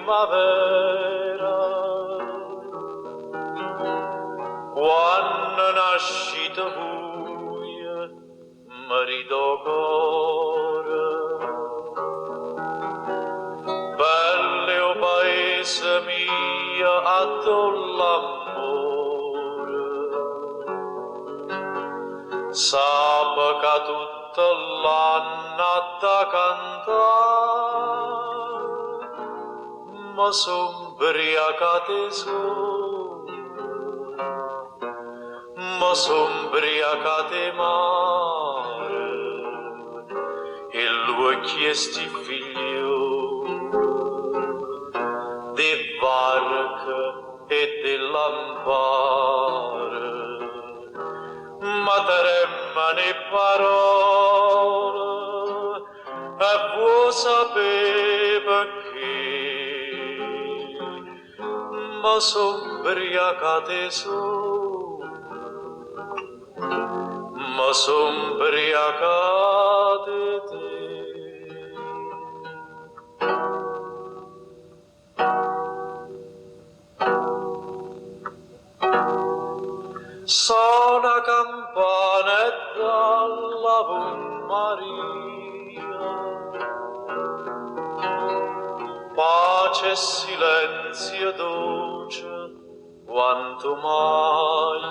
primavera, quando nascita voi marito cuore, belle o paese mio a l'amore, sape che tutto l'anno da cantare, ma son briacate sole, ma son briacate mare, e lui chiesti figlio di barca e di lampare, ma tremma ne parole e vuoi sapere perché, ma son briacate sole, ma son briacate te. Suona campana e dall'Ave Maria, pace e silenzio dolce quanto mai,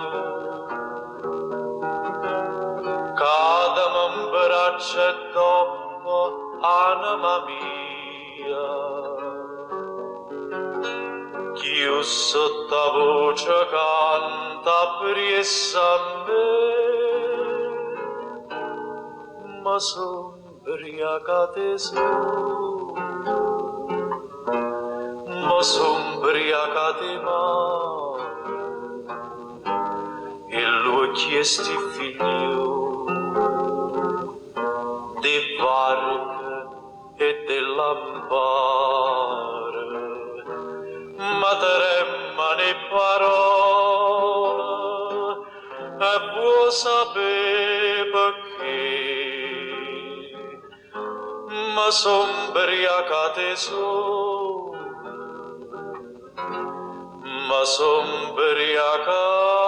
cadami in braccio e dopo anima mia, chi sotto voce canta priessa a me, ma son briacate sole, ma son briacate mare, e lui chiesti figlio di barca e di lampare, ma tremma ne parole e vuoi sapere perché, ma son briacate sole, ma son briacate